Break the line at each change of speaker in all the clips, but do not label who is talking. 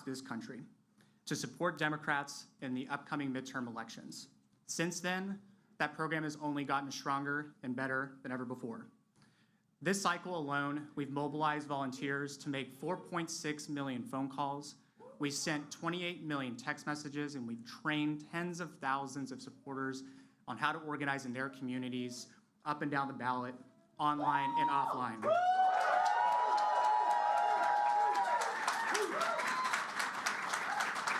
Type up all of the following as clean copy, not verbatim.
this country to support Democrats in the upcoming midterm elections. Since then, that program has only gotten stronger and better than ever before. This cycle alone, we've mobilized volunteers to make 4.6 million phone calls. We sent 28 million text messages, and we've trained tens of thousands of supporters on how to organize in their communities, up and down the ballot, online and offline.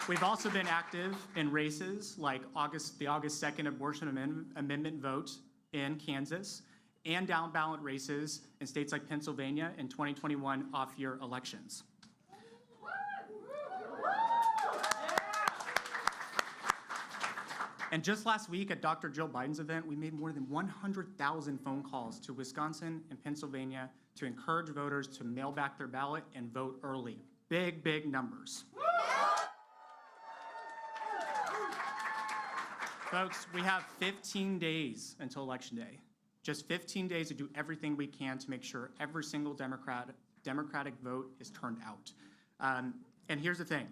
We've also been active in races like the August 2nd abortion amendment vote in Kansas, and down ballot races in states like Pennsylvania in 2021 off-year elections. And just last week at Dr. Jill Biden's event, we made more than 100,000 phone calls to Wisconsin and Pennsylvania to encourage voters to mail back their ballot and vote early. Big, big numbers. Folks, we have 15 days until Election Day. Just 15 days to do everything we can to make sure every single Democratic vote is turned out. And here's the thing,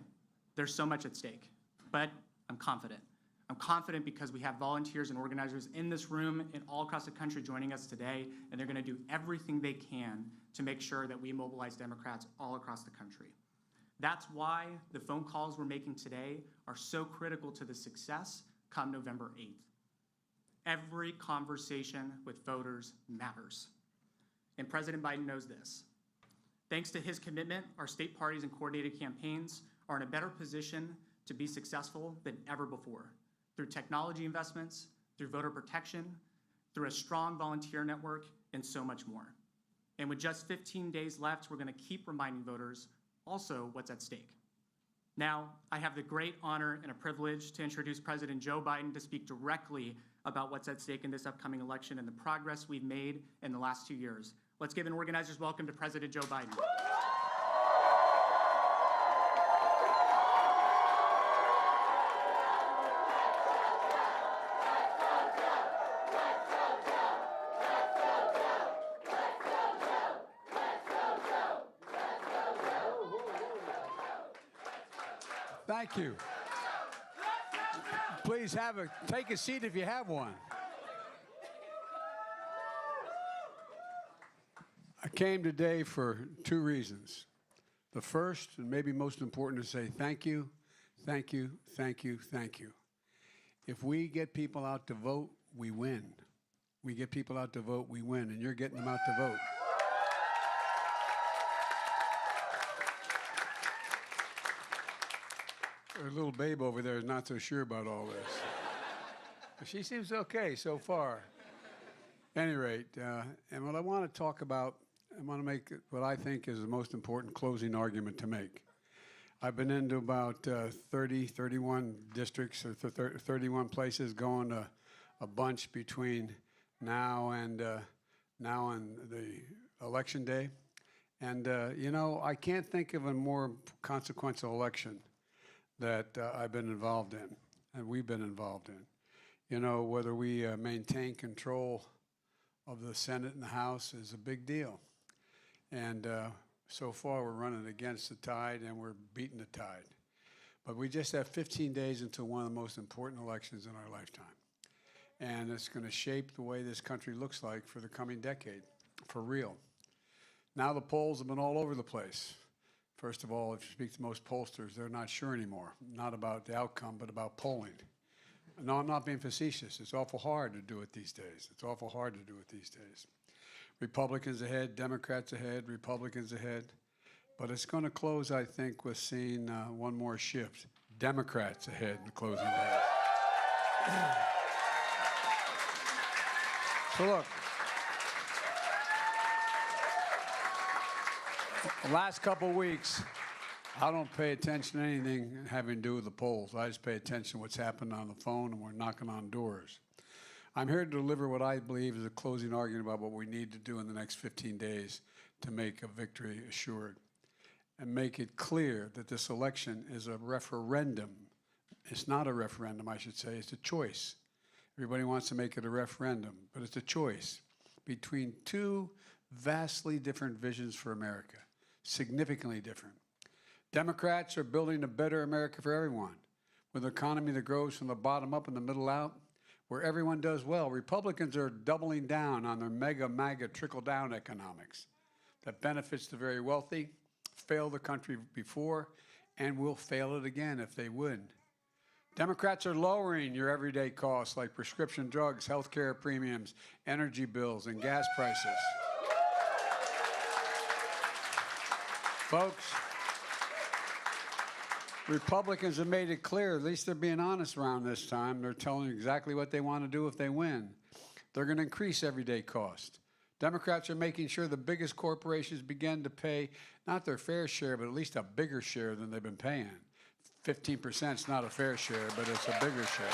there's so much at stake, but I'm confident. I'm confident because we have volunteers and organizers in this room and all across the country joining us today, and they're gonna do everything they can to make sure that we mobilize Democrats all across the country. That's why the phone calls we're making today are so critical to the success come November 8th. Every conversation with voters matters. And President Biden knows this. Thanks to his commitment, our state parties and coordinated campaigns are in a better position to be successful than ever before, through technology investments, through voter protection, through a strong volunteer network, and so much more. And with just 15 days left, we're gonna keep reminding voters also what's at stake. Now, I have the great honor and a privilege to introduce President Joe Biden to speak directly about what's at stake in this upcoming election and the progress we've made in the last 2 years. Let's give an organizer's welcome to President Joe Biden.
Thank you. Please take a seat if you have one. I came today for 2 reasons. The first, and maybe most important, to say thank you, thank you, thank you, thank you. If we get people out to vote, we win. We get people out to vote, we win, and you're getting them out to vote. Our little babe over there is not so sure about all this. But she seems okay so far. At any rate, and what I want to talk about, I want to make what I think is the most important closing argument to make. I've been into about 31 districts or 31 places, going to a bunch between now and the election day. And, you know, I can't think of a more consequential election that I've been involved in, and we've been involved in. You know, whether we maintain control of the Senate and the House is a big deal. And so far we're running against the tide and we're beating the tide. But we just have 15 days until one of the most important elections in our lifetime. And it's gonna shape the way this country looks like for the coming decade, for real. Now the polls have been all over the place. First of all, if you speak to most pollsters, they're not sure anymore, not about the outcome, but about polling. No, I'm not being facetious. It's awful hard to do it these days. It's awful hard to do it these days. Republicans ahead, Democrats ahead, Republicans ahead. But it's going to close, I think, with seeing one more shift. Democrats ahead in the closing days. So look, the last couple of weeks, I don't pay attention to anything having to do with the polls. I just pay attention to what's happening on the phone, and we're knocking on doors. I'm here to deliver what I believe is a closing argument about what we need to do in the next 15 days to make a victory assured and make it clear that this election is a referendum. It's not a referendum, I should say. It's a choice. Everybody wants to make it a referendum, but it's a choice between 2 vastly different visions for America, significantly different. Democrats are building a better America for everyone, with an economy that grows from the bottom up and the middle out, where everyone does well. Republicans are doubling down on their MAGA trickle-down economics that benefits the very wealthy, failed the country before, and will fail it again if they win. Democrats are lowering your everyday costs like prescription drugs, health care premiums, energy bills, and gas prices. Folks, Republicans have made it clear, at least they're being honest around this time. They're telling you exactly what they want to do if they win. They're going to increase everyday cost. Democrats are making sure the biggest corporations begin to pay not their fair share, but at least a bigger share than they've been paying. 15% is not a fair share, but it's a bigger share.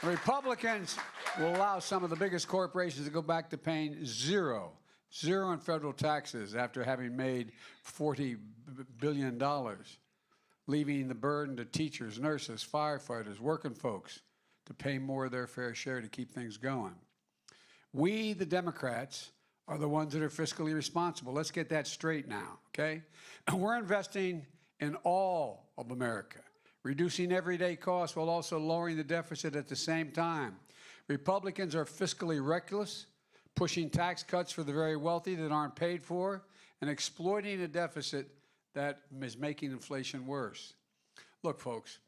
The Republicans will allow some of the biggest corporations to go back to paying zero in federal taxes after having made $40 billion, leaving the burden to teachers, nurses, firefighters, working folks to pay more of their fair share to keep things going. We, the Democrats, are the ones that are fiscally responsible. Let's get that straight now, okay? We're investing in all of America, reducing everyday costs while also lowering the deficit at the same time. Republicans are fiscally reckless, pushing tax cuts for the very wealthy that aren't paid for, and exploiting a deficit that is making inflation worse. Look, folks,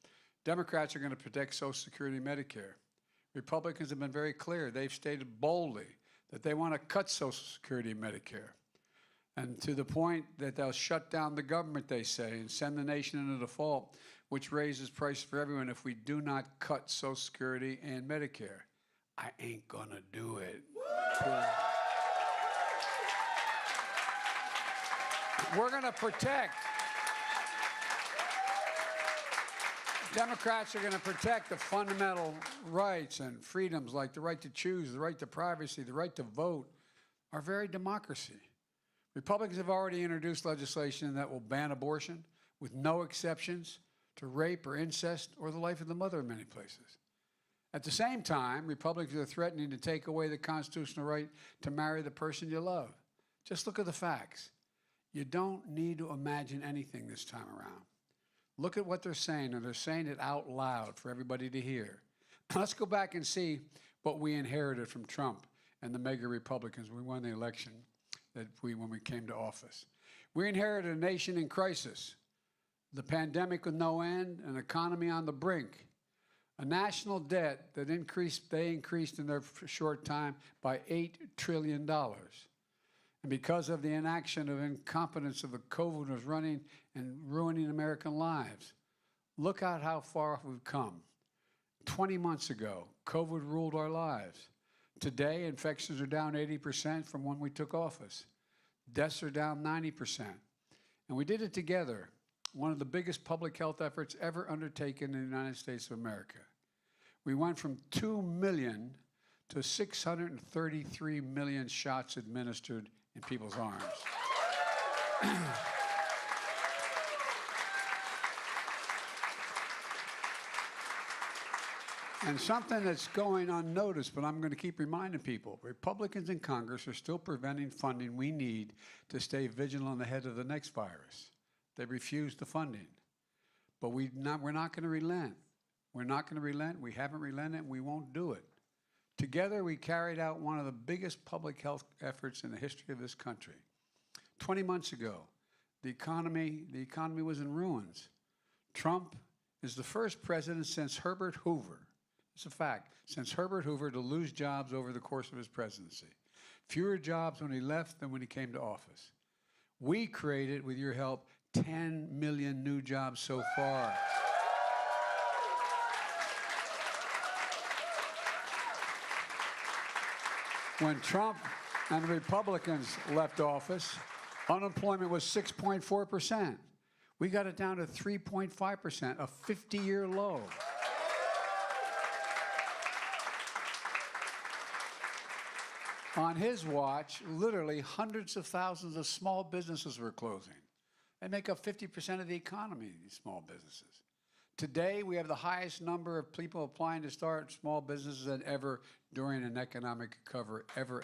Democrats are going to protect Social Security and Medicare. Republicans have been very clear. They've stated boldly that they want to cut Social Security and Medicare. And to the point that they'll shut down the government, they say, and send the nation into default, which raises prices for everyone if we do not cut Social Security and Medicare. I ain't gonna do it. We're gonna protect. Democrats are going to protect the fundamental rights and freedoms like the right to choose, the right to privacy, the right to vote, our very democracy. Republicans have already introduced legislation that will ban abortion with no exceptions to rape or incest or the life of the mother in many places. At the same time, Republicans are threatening to take away the constitutional right to marry the person you love. Just look at the facts. You don't need to imagine anything this time around. Look at what they're saying, and they're saying it out loud for everybody to hear. Let's go back and see what we inherited from Trump and the MAGA Republicans when we won the election when we came to office. We inherited a nation in crisis, the pandemic with no end, an economy on the brink, a national debt that they increased in their short time by $8 trillion. And because of the inaction of incompetence of the COVID was running and ruining American lives. Look at how far we've come. 20 months ago, COVID ruled our lives. Today, infections are down 80% from when we took office. Deaths are down 90%. And we did it together, one of the biggest public health efforts ever undertaken in the United States of America. We went from 2 million to 633 million shots administered in people's arms. And something that's going unnoticed, but I'm going to keep reminding people, Republicans in Congress are still preventing funding we need to stay vigilant ahead of the next virus. They refuse the funding. But we're not going to relent. We're not going to relent. We haven't relented, and we won't do it. Together, we carried out one of the biggest public health efforts in the history of this country. 20 months ago, the economy was in ruins. Trump is the first president since Herbert Hoover, it's a fact, since Herbert Hoover to lose jobs over the course of his presidency. Fewer jobs when he left than when he came to office. We created, with your help, 10 million new jobs so far. When Trump and the Republicans left office, unemployment was 6.4%. We got it down to 3.5%, a 50-year low. On his watch, literally hundreds of thousands of small businesses were closing. They make up 50% of the economy, these small businesses. Today, we have the highest number of people applying to start small businesses than ever during an economic recovery, ever.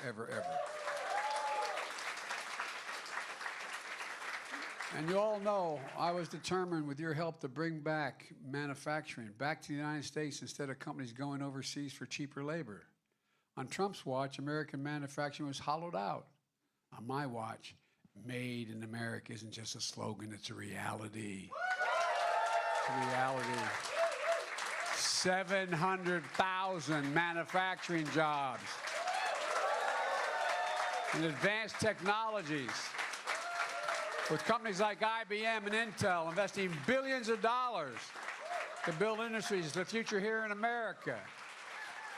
And you all know I was determined with your help to bring back manufacturing back to the United States instead of companies going overseas for cheaper labor. On Trump's watch, American manufacturing was hollowed out. On my watch, made in America isn't just a slogan, it's a reality. It's a reality. 700,000 manufacturing jobs and advanced technologies, with companies like IBM and Intel investing billions of dollars to build industries of the future here in America.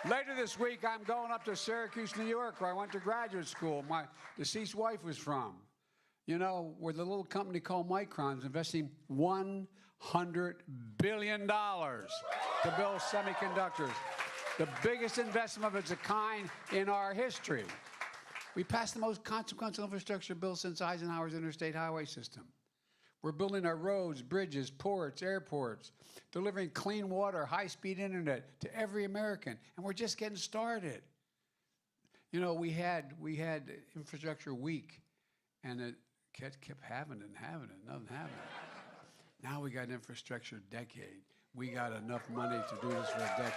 Later this week, I'm going up to Syracuse, New York, where I went to graduate school. My deceased wife was from. You know, where the little company called Micron is investing $100 billion to build semiconductors, the biggest investment of its kind in our history. We passed the most consequential infrastructure bill since Eisenhower's interstate highway system. We're building our roads, bridges, ports, airports, delivering clean water, high-speed internet to every American, and we're just getting started. You know, we had Infrastructure Week, and it kept having it and having it, nothing happening. Now we got Infrastructure Decade. We got enough money to do this for a decade.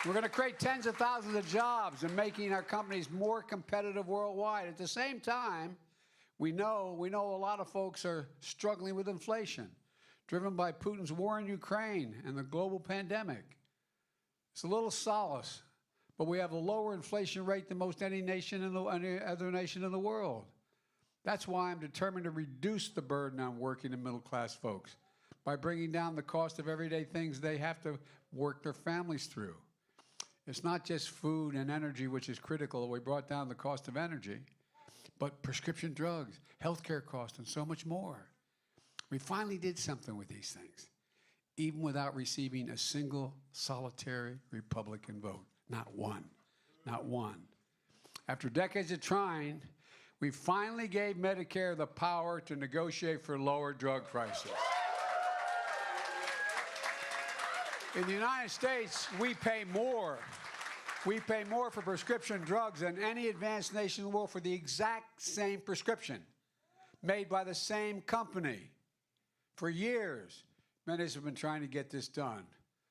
We're going to create tens of thousands of jobs and making our companies more competitive worldwide. At the same time, we know a lot of folks are struggling with inflation, driven by Putin's war in Ukraine and the global pandemic. It's a little solace, but we have a lower inflation rate than most any other nation in the world. That's why I'm determined to reduce the burden on working and middle-class folks by bringing down the cost of everyday things they have to work their families through. It's not just food and energy, which is critical. We brought down the cost of energy, but prescription drugs, healthcare costs, and so much more. We finally did something with these things, even without receiving a single solitary Republican vote. Not one. Not one. After decades of trying, we finally gave Medicare the power to negotiate for lower drug prices. In the United States, we pay more. We pay more for prescription drugs than any advanced nation in the world for the exact same prescription, made by the same company. For years, many have been trying to get this done,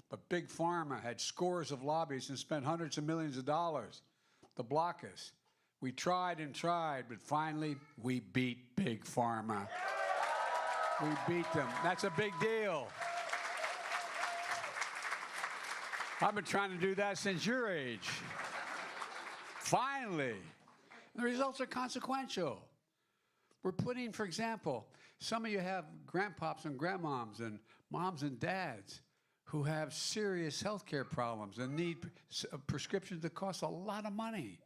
but Big Pharma had scores of lobbyists and spent hundreds of millions of dollars to block us. We tried and tried, but finally, we beat Big Pharma. We beat them. That's a big deal. I've been trying to do that since your age. Finally. The results are consequential. We're putting, for example, some of you have grandpops and grandmoms and moms and dads who have serious health care problems and need prescriptions that cost a lot of money.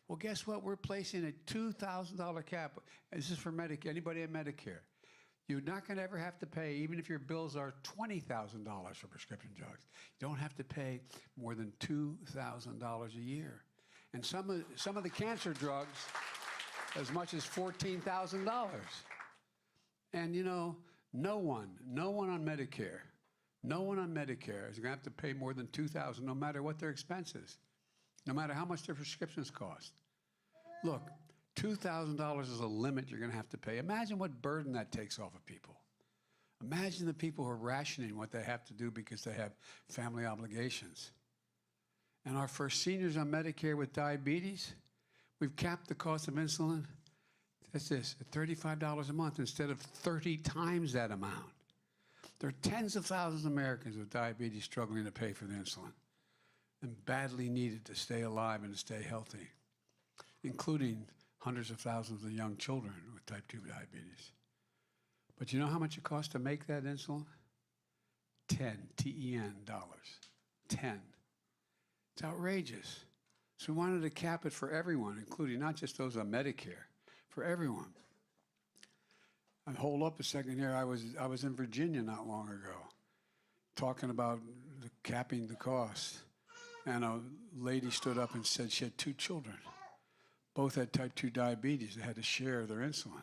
Well, guess what? We're placing a $2,000 cap. This is for Medicare, anybody in Medicare. You're not going to ever have to pay, even if your bills are $20,000 for prescription drugs. You don't have to pay more than $2,000 a year. And some of the cancer drugs, as much as $14,000. And you know, no one on Medicare is going to have to pay more than $2,000, no matter what their expenses, no matter how much their prescriptions cost. Look, $2,000 is a limit you're going to have to pay. Imagine what burden that takes off of people. Imagine the people who are rationing what they have to do because they have family obligations. And for seniors on Medicare with diabetes, we've capped the cost of insulin, that's this, at $35 a month instead of 30 times that amount. There are tens of thousands of Americans with diabetes struggling to pay for the insulin and badly needed to stay alive and to stay healthy, including hundreds of thousands of young children with type 2 diabetes. But you know how much it costs to make that insulin? 10, T-E-N, dollars. 10. It's outrageous. So we wanted to cap it for everyone, including not just those on Medicare, for everyone. And hold up a second here. I was in Virginia not long ago talking about capping the cost. And a lady stood up and said she had 2 children. Both had type 2 diabetes. They had to share their insulin.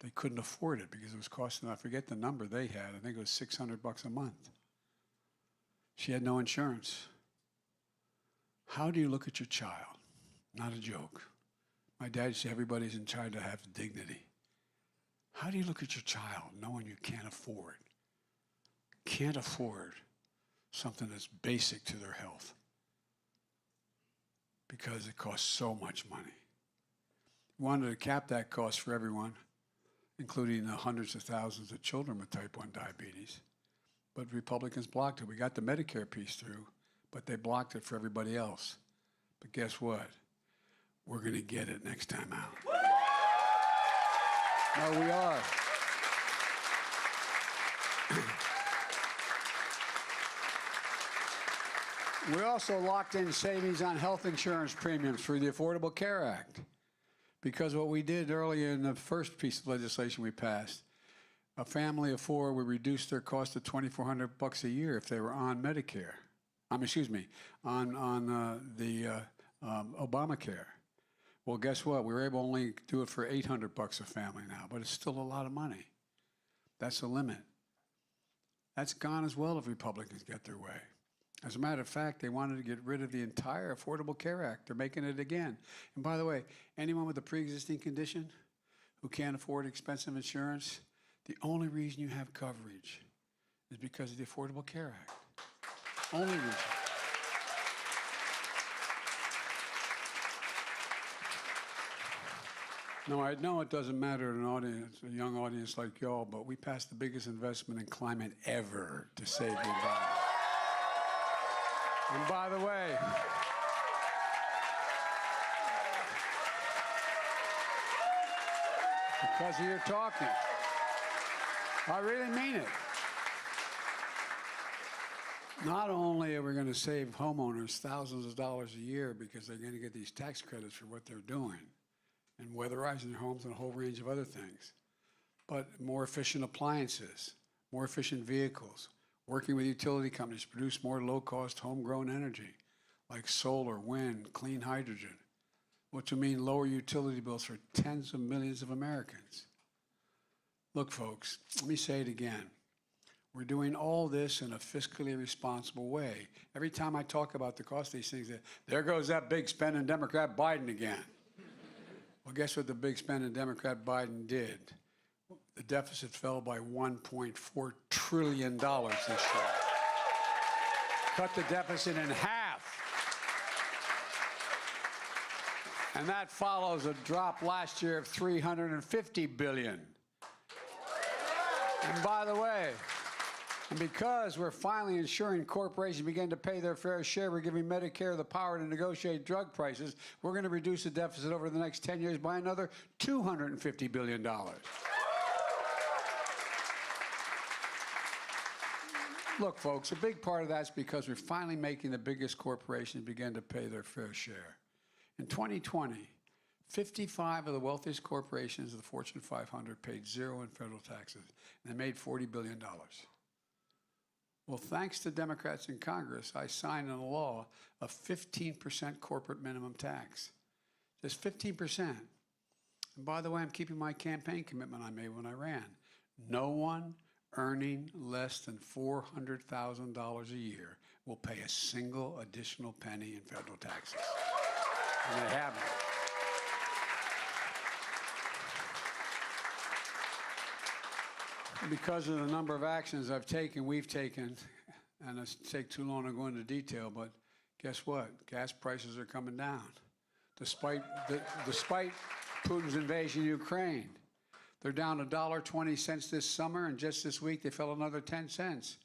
They couldn't afford it because it was costing, I forget the number they had. I think it was $600 a month. She had no insurance. How do you look at your child? Not a joke. My dad said everybody's entitled to have dignity. How do you look at your child knowing you can't afford something that's basic to their health because it costs so much money? We wanted to cap that cost for everyone, including the hundreds of thousands of children with type 1 diabetes. But Republicans blocked it. We got the Medicare piece through, but they blocked it for everybody else. But guess what? We're going to get it next time out. No, we are. We also locked in savings on health insurance premiums through the Affordable Care Act. Because what we did earlier in the first piece of legislation we passed, a family of four would reduce their cost to $2,400 a year if they were on Medicare. On Obamacare. Well, guess what? We were able to only do it for $800 a family now, but it's still a lot of money. That's the limit. That's gone as well if Republicans get their way. As a matter of fact, they wanted to get rid of the entire Affordable Care Act. They're making it again. And by the way, anyone with a pre-existing condition who can't afford expensive insurance, the only reason you have coverage is because of the Affordable Care Act. Only reason. No, I know it doesn't matter to an audience, a young audience like y'all, but we passed the biggest investment in climate ever to save the environment. And by the way, because of your talking, I really mean it. Not only are we going to save homeowners thousands of dollars a year because they're going to get these tax credits for what they're doing and weatherizing their homes and a whole range of other things, but more efficient appliances, more efficient vehicles, working with utility companies to produce more low-cost homegrown energy like solar, wind, clean hydrogen, which will mean lower utility bills for tens of millions of Americans. Look, folks, let me say it again. We're doing all this in a fiscally responsible way. Every time I talk about the cost of these things, there goes that big spending Democrat Biden again. Well, guess what the big spending Democrat Biden did? The deficit fell by $1.4 trillion this year. Cut the deficit in half. And that follows a drop last year of $350 billion. And by the way, and because we're finally ensuring corporations begin to pay their fair share, we're giving Medicare the power to negotiate drug prices. We're going to reduce the deficit over the next 10 years by another $250 billion. Look, folks, a big part of that's because we're finally making the biggest corporations begin to pay their fair share. In 2020, 55 of the wealthiest corporations of the Fortune 500 paid zero in federal taxes, and they made $40 billion. Well, thanks to Democrats in Congress, I signed into law a 15% corporate minimum tax. Just 15%. And by the way, I'm keeping my campaign commitment I made when I ran. No one earning less than $400,000 a year will pay a single additional penny in federal taxes. And they haven't. Because of the number of actions we've taken, and it's take too long to go into detail, but guess what? Gas prices are coming down. Despite Putin's invasion of Ukraine, they're down $1.20 this summer, and just this week they fell another 10 cents.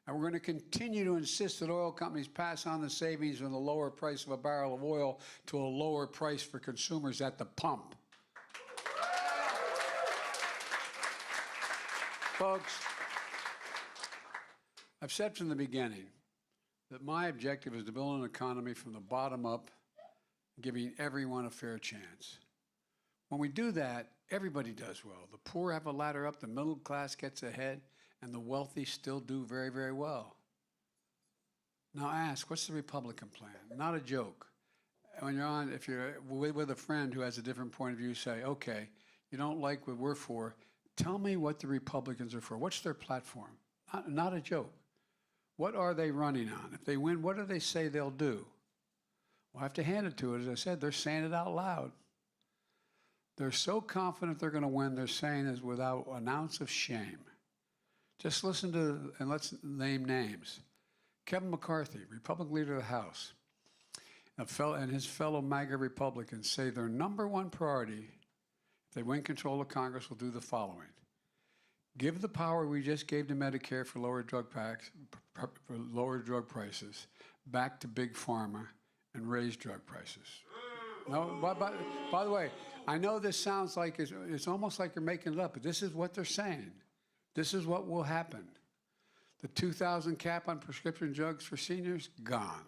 And we're going to continue to insist that oil companies pass on the savings from the lower price of a barrel of oil to a lower price for consumers at the pump. Folks, I've said from the beginning that my objective is to build an economy from the bottom up, giving everyone a fair chance. When we do that, everybody does well. The poor have a ladder up, the middle class gets ahead, and the wealthy still do very, very well. Now ask, what's the Republican plan? Not a joke. When you're on, if you're with a friend who has a different point of view, say, okay, you don't like what we're for, tell me what the Republicans are for. What's their platform? Not a joke. What are they running on? If they win, what do they say they'll do? Well, I have to hand it to it. As I said, they're saying it out loud. They're so confident they're going to win, they're saying is without an ounce of shame. Just listen to, and let's name names. Kevin McCarthy, Republican leader of the House, and his fellow MAGA Republicans say their number one priority, if they win control of Congress, will do the following. Give the power we just gave to Medicare for lower drug prices back to Big Pharma and raise drug prices. No, by the way, I know this sounds like it's almost like you're making it up, but this is what they're saying. This is what will happen. The $2,000 cap on prescription drugs for seniors, gone.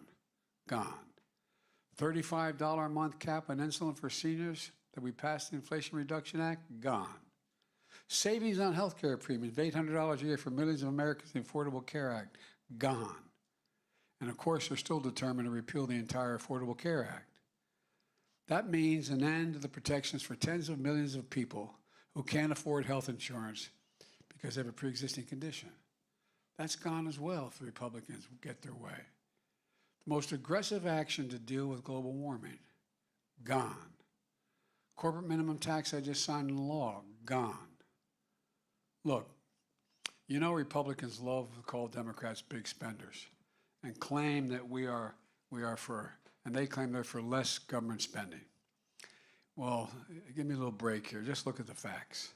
$35 a month cap on insulin for seniors that we passed the Inflation Reduction Act, gone. Savings on health care premiums, $800 a year for millions of Americans in the Affordable Care Act, gone. And of course, they're still determined to repeal the entire Affordable Care Act. That means an end to the protections for tens of millions of people who can't afford health insurance because they have a pre-existing condition. That's gone as well if the Republicans get their way. The most aggressive action to deal with global warming, gone. Corporate minimum tax I just signed into law, gone. Look, you know Republicans love to call Democrats big spenders and claim that we are for, and they claim they're for less government spending. Well, give me a little break here. Just look at the facts.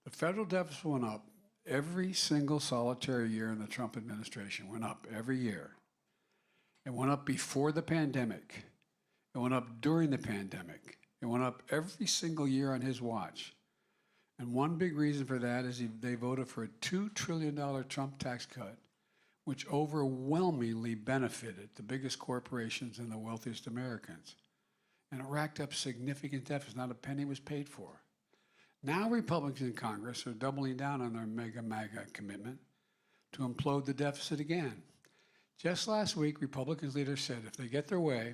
The federal deficit went up every single solitary year in the Trump administration, went up every year. It went up before the pandemic. It went up during the pandemic. It went up every single year on his watch. And one big reason for that is they voted for a $2 trillion Trump tax cut, which overwhelmingly benefited the biggest corporations and the wealthiest Americans. And it racked up significant deficits. Not a penny was paid for. Now Republicans in Congress are doubling down on their MAGA commitment to implode the deficit again. Just last week, Republicans leaders said if they get their way,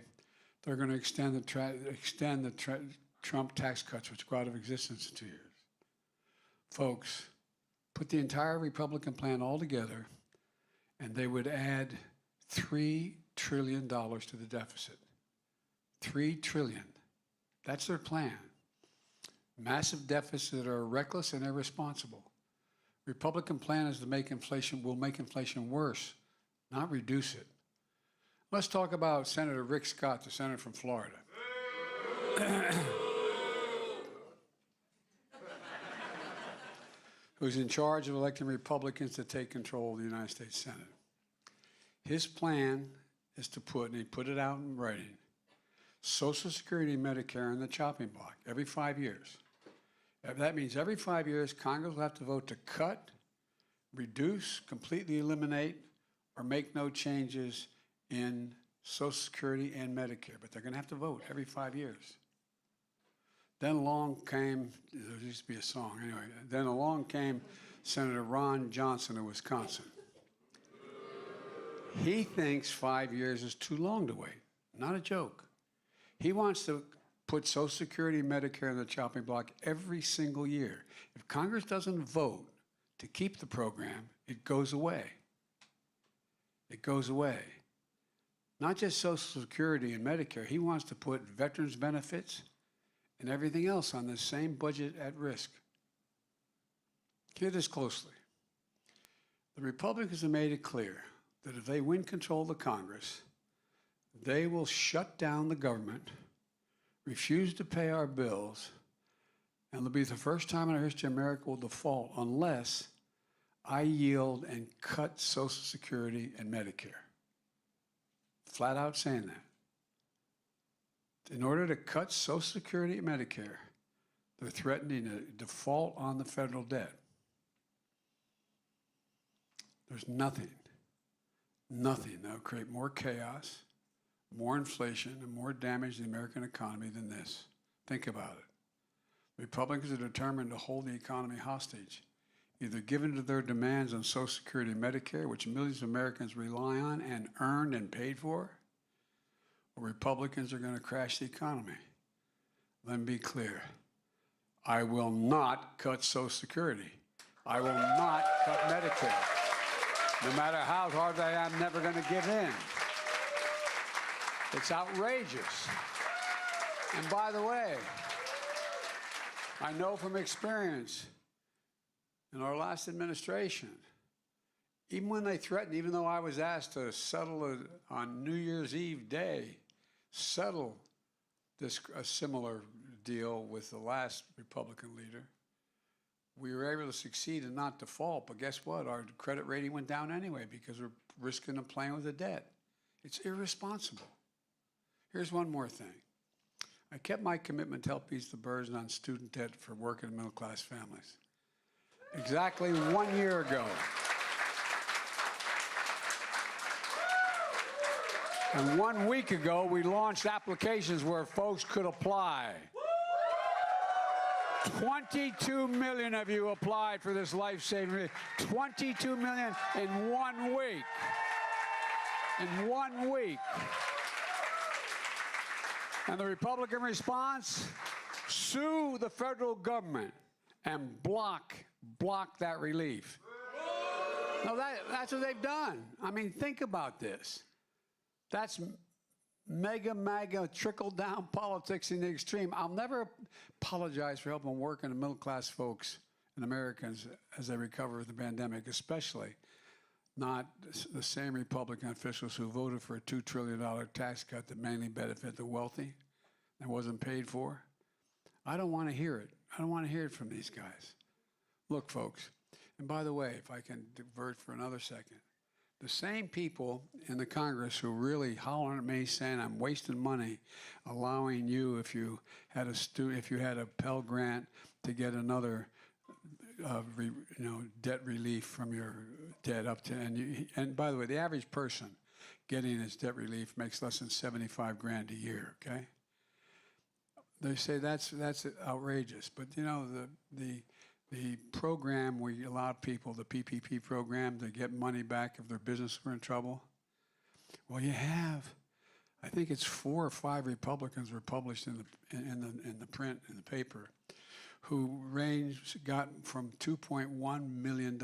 they're going to extend the Trump tax cuts, which go out of existence in 2 years. Folks, put the entire Republican plan all together, and they would add $3 trillion to the deficit. $3 trillion. That's their plan. Massive deficits that are reckless and irresponsible. Republican plan is to will make inflation worse, not reduce it. Let's talk about Senator Rick Scott, the senator from Florida. Who's in charge of electing Republicans to take control of the United States Senate. His plan is to put, and he put it out in writing, Social Security and Medicare on the chopping block every 5 years. That means every 5 years, Congress will have to vote to cut, reduce, completely eliminate, or make no changes in Social Security and Medicare. But they're going to have to vote every 5 years. Then along came, there used to be a song, anyway, then along came Senator Ron Johnson of Wisconsin. He thinks 5 years is too long to wait. Not a joke. He wants to put Social Security and Medicare on the chopping block every single year. If Congress doesn't vote to keep the program, it goes away. It goes away. Not just Social Security and Medicare. He wants to put veterans benefits and everything else on the same budget at risk. Hear this closely. The Republicans have made it clear that if they win control of the Congress, they will shut down the government, refuse to pay our bills, and it'll be the first time in our history America will default unless I yield and cut Social Security and Medicare. Flat out saying that. In order to cut Social Security and Medicare, they're threatening a default on the federal debt. There's nothing that will create more chaos, more inflation, and more damage to the American economy than this. Think about it. Republicans are determined to hold the economy hostage, either given to their demands on Social Security and Medicare, which millions of Americans rely on and earned and paid for, or Republicans are going to crash the economy. Let me be clear. I will not cut Social Security. I will not cut Medicare. No matter how hard I am, I'm never going to give in. It's outrageous. And by the way, I know from experience in our last administration, even when they threatened, even though I was asked to settle it on New Year's Eve day, settle a similar deal with the last Republican leader, we were able to succeed and not default. But guess what? Our credit rating went down anyway because we're risking and playing with the debt. It's irresponsible. Here's one more thing. I kept my commitment to help ease the burden on student debt for working and middle-class families. Exactly 1 year ago. And 1 week ago, we launched applications where folks could apply. 22 million of you applied for this life-saving relief. 22 million in 1 week. In 1 week. And the Republican response? Sue the federal government and block that relief. No, that's what they've done. I mean, think about this. That's MAGA trickle-down politics in the extreme. I'll never apologize for helping working and middle-class folks and Americans as they recover from the pandemic, especially not the same Republican officials who voted for a $2 trillion tax cut that mainly benefit the wealthy and wasn't paid for. I don't want to hear it. I don't want to hear it from these guys. Look, folks, and by the way, if I can divert for another second, the same people in the Congress who really hollering at me saying I'm wasting money, allowing you, if you had a Pell Grant, to get another, debt relief from your debt up to, and by the way, the average person getting his debt relief makes less than 75 grand a year. Okay. They say that's outrageous, but you know the program where you allowed people, the PPP program, to get money back if their business were in trouble. Well, you have, I think it's 4 or 5 Republicans were published in the print, in the paper, who got from $2.1 million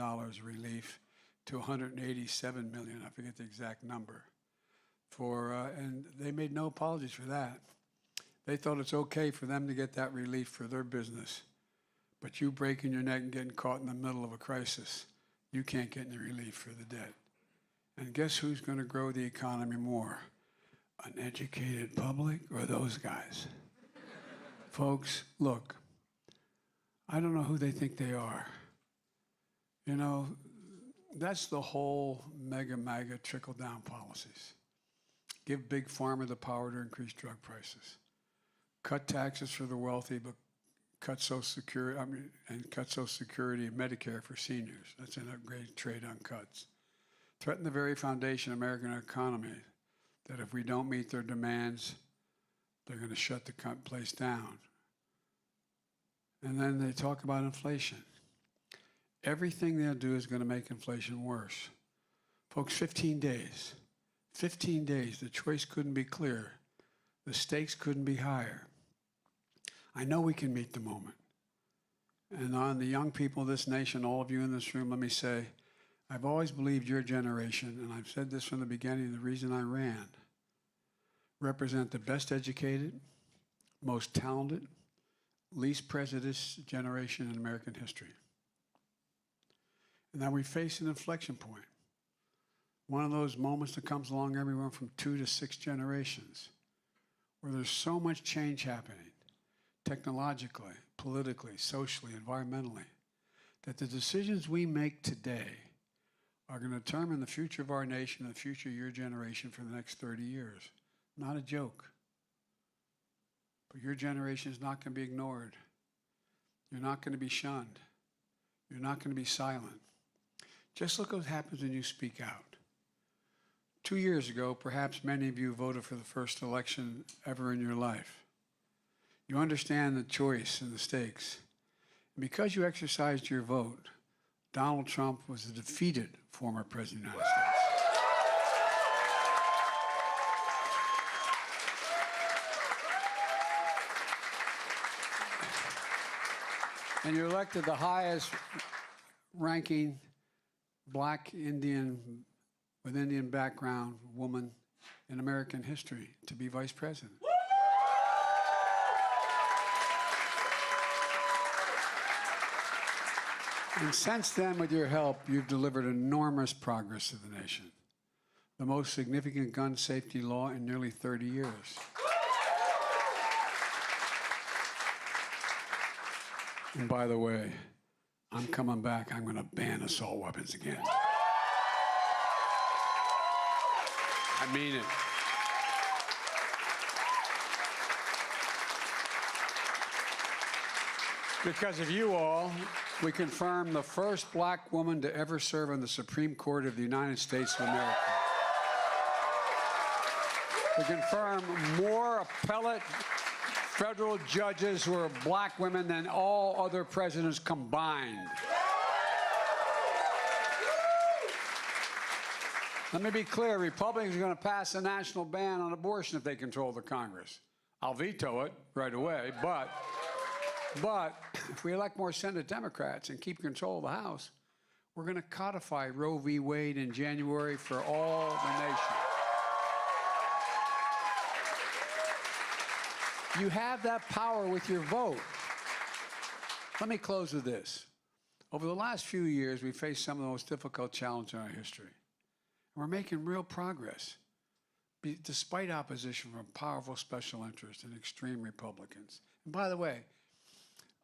relief to $187 million. I forget the exact number. And they made no apologies for that. They thought it's okay for them to get that relief for their business. But you breaking your neck and getting caught in the middle of a crisis, you can't get any relief for the debt. And guess who's going to grow the economy more? An educated public or those guys? Folks, look, I don't know who they think they are. You know, that's the whole MAGA trickle-down policies. Give Big Pharma the power to increase drug prices. Cut taxes for the wealthy, but cut Social Security, cut Social Security and Medicare for seniors. That's an upgrade trade on cuts. Threaten the very foundation of American economy, that if we don't meet their demands, they're going to shut the place down. And then they talk about inflation. Everything they'll do is going to make inflation worse. Folks, 15 days. 15 days. The choice couldn't be clearer. The stakes couldn't be higher. I know we can meet the moment. And on the young people of this nation, all of you in this room, let me say, I've always believed your generation, and I've said this from the beginning, the reason I ran, represent the best educated, most talented, least prejudiced generation in American history. And now we face an inflection point. One of those moments that comes along everyone from 2 to 6 generations, where there's so much change happening, technologically, politically, socially, environmentally, that the decisions we make today are going to determine the future of our nation and the future of your generation for the next 30 years. Not a joke. But your generation is not going to be ignored. You're not going to be shunned. You're not going to be silent. Just look what happens when you speak out. 2 years ago, perhaps many of you voted for the first election ever in your life. You understand the choice and the stakes. And because you exercised your vote, Donald Trump was a defeated former president of the United States. And you elected the highest ranking black Indian with Indian background woman in American history to be vice president. And since then, with your help, you've delivered enormous progress to the nation. The most significant gun safety law in nearly 30 years. And by the way, I'm coming back. I'm going to ban assault weapons again. I mean it. Because of you all, we confirmed the first black woman to ever serve on the Supreme Court of the United States of America. We confirmed more appellate federal judges who are black women than all other presidents combined. Let me be clear, Republicans are going to pass a national ban on abortion if they control the Congress. I'll veto it right away, but if we elect more Senate Democrats and keep control of the House, we're going to codify Roe v. Wade in January for all the nation. You have that power with your vote. Let me close with this. Over the last few years, we've faced some of the most difficult challenges in our history. We're making real progress, despite opposition from powerful special interests and extreme Republicans. And by the way,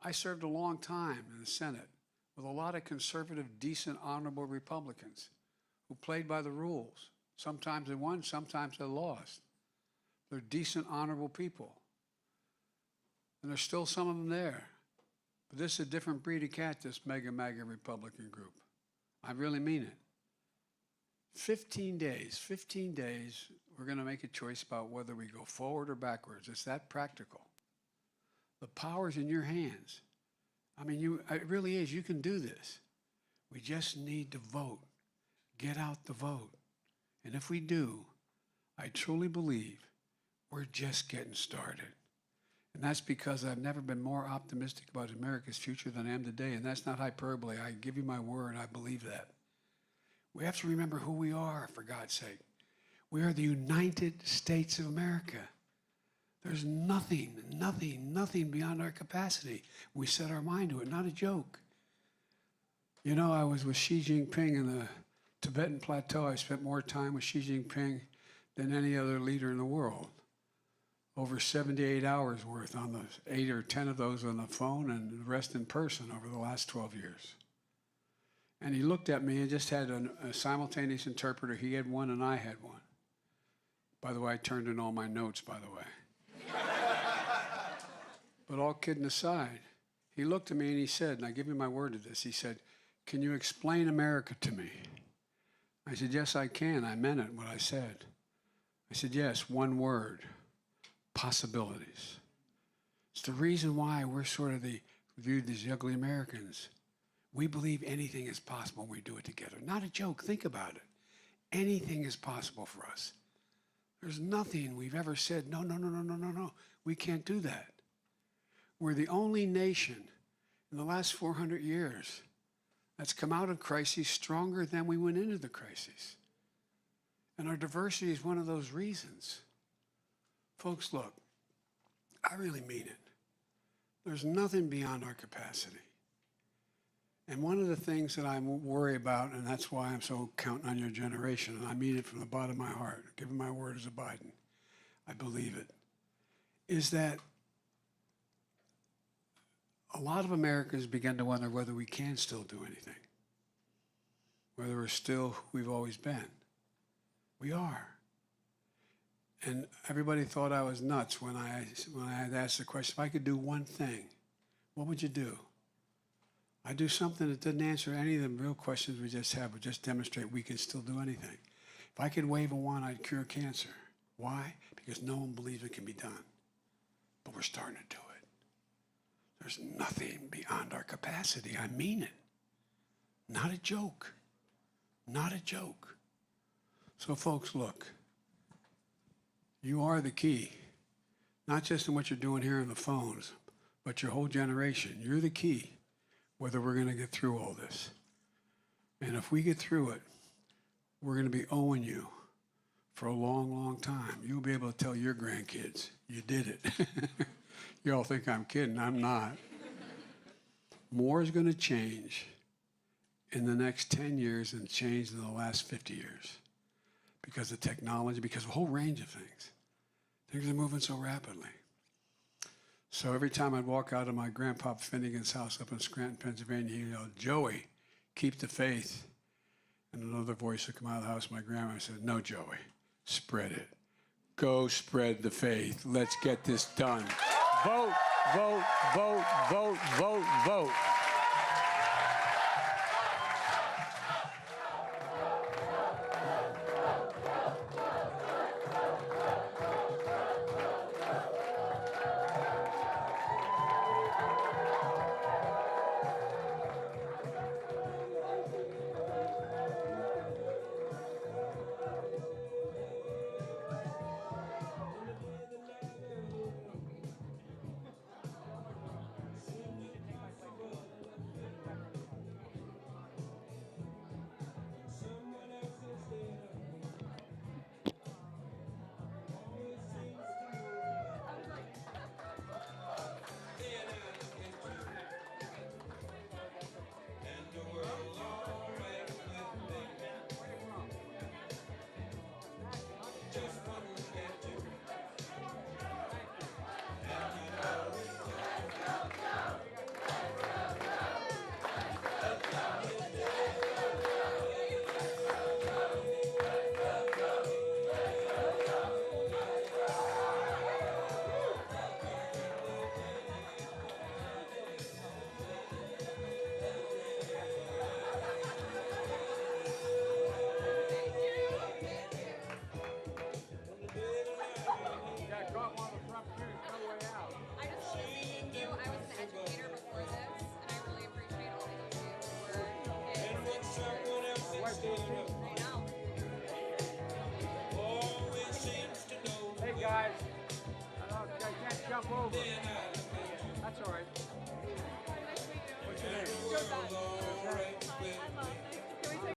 I served a long time in the Senate with a lot of conservative, decent, honorable Republicans who played by the rules. Sometimes they won, sometimes they lost. They're decent, honorable people. And there's still some of them there. But this is a different breed of cat, this MAGA Republican group. I really mean it. 15 days, we're going to make a choice about whether we go forward or backwards. It's that practical. The power's in your hands. I mean, it really is. You can do this. We just need to vote. Get out the vote. And if we do, I truly believe we're just getting started. And that's because I've never been more optimistic about America's future than I am today. And that's not hyperbole. I give you my word, I believe that. We have to remember who we are, for God's sake. We are the United States of America. There's nothing beyond our capacity. We set our mind to it, not a joke. You know, I was with Xi Jinping in the Tibetan Plateau. I spent more time with Xi Jinping than any other leader in the world. Over 78 hours worth on the 8 or 10 of those on the phone and the rest in person over the last 12 years. And he looked at me and just had a simultaneous interpreter. He had one and I had one. By the way, I turned in all my notes, by the way. But all kidding aside, he looked at me and he said, and I give you my word to this, he said, "Can you explain America to me?" I said, "Yes, I can." I meant it, what I said. I said, "Yes, one word, possibilities." It's the reason why we're sort of viewed as the ugly Americans. We believe anything is possible when we do it together. Not a joke, think about it. Anything is possible for us. There's nothing we've ever said, no, we can't do that. We're the only nation in the last 400 years that's come out of crises stronger than we went into the crises. And our diversity is one of those reasons. Folks, look, I really mean it. There's nothing beyond our capacity. And one of the things that I worry about, and that's why I'm so counting on your generation, and I mean it from the bottom of my heart, giving my word as a Biden, I believe it, is that a lot of Americans begin to wonder whether we can still do anything, whether we're still who we've always been. We are. And everybody thought I was nuts when I had asked the question, if I could do one thing, what would you do? I do something that doesn't answer any of the real questions we just have, but just demonstrate we can still do anything. If I could wave a wand, I'd cure cancer. Why? Because no one believes it can be done. But we're starting to do it. There's nothing beyond our capacity. I mean it. Not a joke. Not a joke. So folks, look. You are the key. Not just in what you're doing here on the phones, but your whole generation. You're the key. Whether we're going to get through all this. And if we get through it, we're going to be owing you for a long, long time. You'll be able to tell your grandkids, you did it. You all think I'm kidding. I'm not. More is going to change in the next 10 years than changed in the last 50 years because of technology, because of a whole range of things. Things are moving so rapidly. So every time I'd walk out of my Grandpa Finnegan's house up in Scranton, Pennsylvania, he'd yell, "Joey, keep the faith." And another voice would come out of the house, my grandma said, "No, Joey, spread it. Go spread the faith. Let's get this done. Vote, vote, vote, vote, vote, vote."
Hey guys, I can't jump over. That's all right.